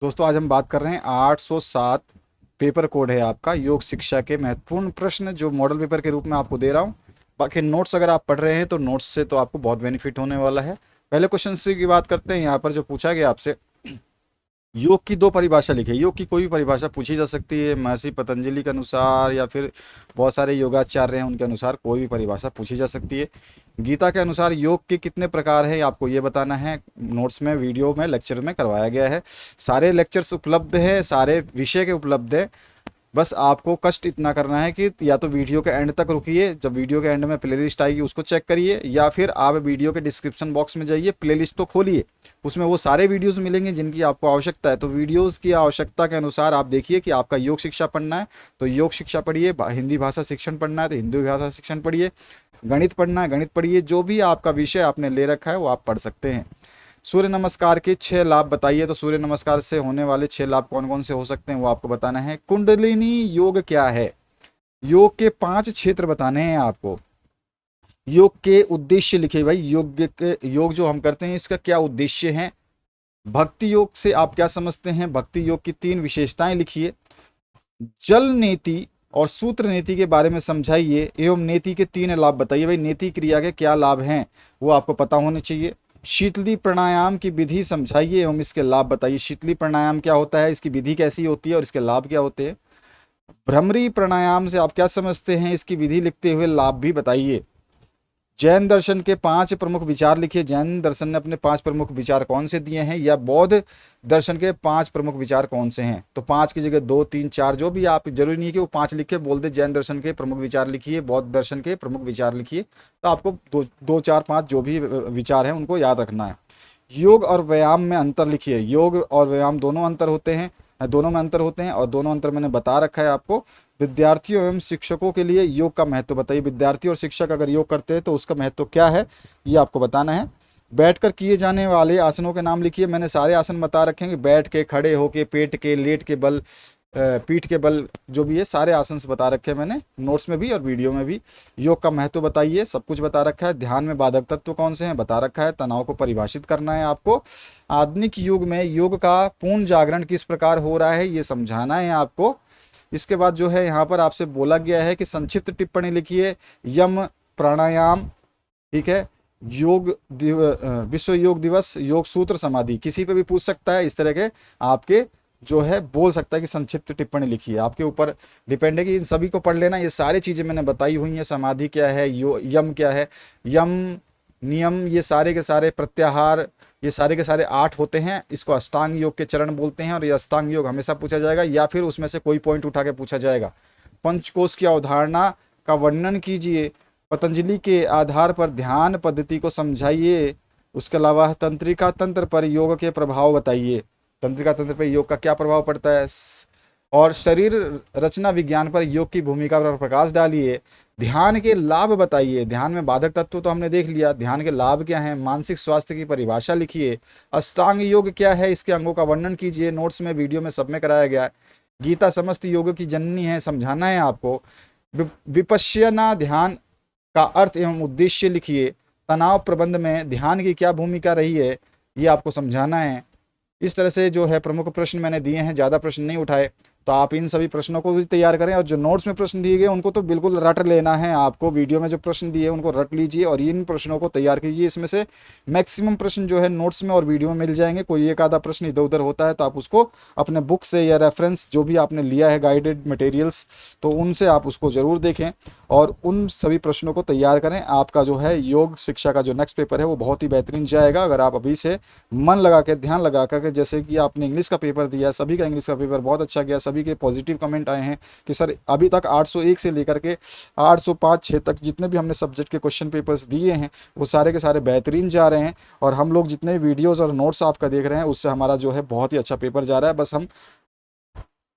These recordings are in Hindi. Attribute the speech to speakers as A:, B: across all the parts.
A: दोस्तों आज हम बात कर रहे हैं 807 पेपर कोड है आपका योग शिक्षा के महत्वपूर्ण प्रश्न जो मॉडल पेपर के रूप में आपको दे रहा हूँ। बाकी नोट्स अगर आप पढ़ रहे हैं तो नोट्स से तो आपको बहुत बेनिफिट होने वाला है। पहले क्वेश्चन से की बात करते हैं। यहाँ पर जो पूछा गया आपसे, योग की दो परिभाषा लिखी है। योग की कोई भी परिभाषा पूछी जा सकती है, महर्षि पतंजलि के अनुसार या फिर बहुत सारे योगाचार्य हैं उनके अनुसार कोई भी परिभाषा पूछी जा सकती है। गीता के अनुसार योग के कितने प्रकार हैं आपको ये बताना है। नोट्स में, वीडियो में, लेक्चर में करवाया गया है। सारे लेक्चर्स उपलब्ध हैं, सारे विषय के उपलब्ध हैं। बस आपको कष्ट इतना करना है कि या तो वीडियो के एंड तक रुकिए, जब वीडियो के एंड में प्लेलिस्ट आएगी उसको चेक करिए, या फिर आप वीडियो के डिस्क्रिप्शन बॉक्स में जाइए, प्लेलिस्ट तो खोलिए, उसमें वो सारे वीडियोस मिलेंगे जिनकी आपको आवश्यकता है। तो वीडियोस की आवश्यकता के अनुसार आप देखिए कि आपका योग शिक्षा पढ़ना है तो योग शिक्षा पढ़िए, हिंदी भाषा शिक्षण पढ़ना है तो हिंदी भाषा शिक्षण पढ़िए, गणित पढ़ना है गणित पढ़िए। जो भी आपका विषय आपने ले रखा है वो आप पढ़ सकते हैं। सूर्य नमस्कार के 6 लाभ बताइए। तो सूर्य नमस्कार से होने वाले 6 लाभ कौन कौन से हो सकते हैं वो आपको बताना है। कुंडलिनी योग क्या है? योग के 5 क्षेत्र बताने हैं आपको। योग के उद्देश्य लिखिए भाई, योग जो हम करते हैं इसका क्या उद्देश्य है। भक्ति योग से आप क्या समझते हैं, भक्ति योग की 3 विशेषताएं लिखिए। जल नेति और सूत्र नेति के बारे में समझाइए एवं नेति के 3 लाभ बताइए। भाई नेति क्रिया के क्या लाभ हैं वो आपको पता होने चाहिए। शीतली प्राणायाम की विधि समझाइए एवं इसके लाभ बताइए। शीतली प्राणायाम क्या होता है, इसकी विधि कैसी होती है और इसके लाभ क्या होते हैं। भ्रमरी प्राणायाम से आप क्या समझते हैं, इसकी विधि लिखते हुए लाभ भी बताइए। जैन दर्शन के 5 प्रमुख विचार लिखिए। जैन दर्शन ने अपने 5 प्रमुख विचार कौन से दिए हैं, या बौद्ध दर्शन के 5 प्रमुख विचार कौन से हैं। तो 5 की जगह 2, 3, 4 जो भी, आप जरूरी नहीं है कि वो 5 लिखे, बोल दे जैन दर्शन के प्रमुख विचार लिखिए, बौद्ध दर्शन के प्रमुख विचार लिखिए। तो आपको 2, 4, 5 जो भी विचार हैं उनको याद रखना है। योग और व्यायाम में अंतर लिखिए। योग और व्यायाम दोनों अंतर होते हैं, दोनों में अंतर होते हैं और दोनों अंतर मैंने बता रखा है आपको। विद्यार्थियों एवं शिक्षकों के लिए योग का महत्व बताइए। विद्यार्थी और शिक्षक अगर योग करते हैं तो उसका महत्व क्या है ये आपको बताना है। बैठकर किए जाने वाले आसनों के नाम लिखिए। मैंने सारे आसन बता रखे हैं कि बैठ के, खड़े होके, पेट के, लेट के बल, पीठ के बल, जो भी है सारे आसन बता रखे हैं मैंने नोट्स में भी और वीडियो में भी। योग का महत्व बताइए, सब कुछ बता रखा है। ध्यान में बाधक तत्व कौन से हैं बता रखा है। तनाव को परिभाषित करना है आपको। आधुनिक युग में योग का पूर्ण जागरण किस प्रकार हो रहा है ये समझाना है आपको। इसके बाद जो है यहाँ पर आपसे बोला गया है कि संक्षिप्त टिप्पणी लिखिए। यम, प्राणायाम, ठीक है, विश्व योग दिवस, योग सूत्र, समाधि, किसी पे भी पूछ सकता है। इस तरह के आपके जो है बोल सकता है कि संक्षिप्त टिप्पणी लिखिए। आपके ऊपर डिपेंड है कि इन सभी को पढ़ लेना। ये सारी चीज़ें मैंने बताई हुई हैं। समाधि क्या है, यम क्या है, यम, नियम, ये सारे के सारे, प्रत्याहार, ये सारे के सारे 8 होते हैं। इसको अष्टांग योग के चरण बोलते हैं और ये अष्टांग योग हमेशा पूछा जाएगा या फिर उसमें से कोई पॉइंट उठा के पूछा जाएगा। पंचकोश की अवधारणा का वर्णन कीजिए। पतंजलि के आधार पर ध्यान पद्धति को समझाइए। उसके अलावा तंत्रिका तंत्र पर योग के प्रभाव बताइए। तंत्रिका तंत्र पर योग का क्या प्रभाव पड़ता है। और शरीर रचना विज्ञान पर योग की भूमिका पर प्रकाश डालिए। ध्यान के लाभ बताइए। ध्यान में बाधक तत्व तो हमने देख लिया, ध्यान के लाभ क्या हैं। मानसिक स्वास्थ्य की परिभाषा लिखिए। अष्टांग योग क्या है, इसके अंगों का वर्णन कीजिए। नोट्स में, वीडियो में, सब में कराया गया है। गीता समस्त योग की जननी है, समझाना है आपको। विपश्यना ध्यान का अर्थ एवं उद्देश्य लिखिए। तनाव प्रबंध में ध्यान की क्या भूमिका रही है ये आपको समझाना है। इस तरह से जो है प्रमुख प्रश्न मैंने दिए हैं, ज़्यादा प्रश्न नहीं उठाए। तो आप इन सभी प्रश्नों को भी तैयार करें और जो नोट्स में प्रश्न दिए गए उनको तो बिल्कुल रट लेना है आपको। वीडियो में जो प्रश्न दिए उनको रट लीजिए और इन प्रश्नों को तैयार कीजिए। इसमें से मैक्सिमम प्रश्न जो है नोट्स में और वीडियो में मिल जाएंगे। कोई एक आधा प्रश्न इधर उधर होता है तो आप उसको अपने बुक से या रेफरेंस जो भी आपने लिया है, गाइडेड मटेरियल्स, तो उनसे आप उसको ज़रूर देखें और उन सभी प्रश्नों को तैयार करें। आपका जो है योग शिक्षा का जो नेक्स्ट पेपर है वो बहुत ही बेहतरीन जाएगा अगर आप अभी से मन लगा के, ध्यान लगा करके, जैसे कि आपने इंग्लिश का पेपर दिया, सभी का इंग्लिश का पेपर बहुत अच्छा गया, सभी के पॉजिटिव कमेंट आए हैं कि सर अभी तक 801 से लेकर के 805, 6 तक जितने भी हमने सब्जेक्ट के क्वेश्चन पेपर्स दिए हैं वो सारे के सारे बेहतरीन जा रहे हैं। और हम लोग जितने वीडियोज़ और नोट्स आपका देख रहे हैं उससे हमारा जो है बहुत ही अच्छा पेपर जा रहा है। बस हम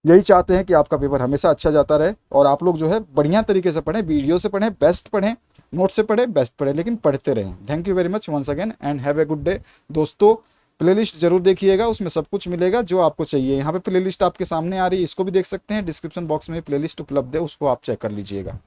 A: यही चाहते हैं कि आपका पेपर हमेशा अच्छा जाता रहे और आप लोग जो है बढ़िया तरीके से पढ़ें, वीडियो से पढ़ें, बेस्ट पढ़ें, नोट से पढ़ें, बेस्ट पढ़ें, लेकिन पढ़ते रहें। Thank you very much once again and have a good day. दोस्तों प्लेलिस्ट जरूर देखिएगा, उसमें सब कुछ मिलेगा जो आपको चाहिए। यहाँ पे प्लेलिस्ट आपके सामने आ रही है, इसको भी देख सकते हैं। डिस्क्रिप्शन बॉक्स में प्लेलिस्ट उपलब्ध है, उसको आप चेक कर लीजिएगा।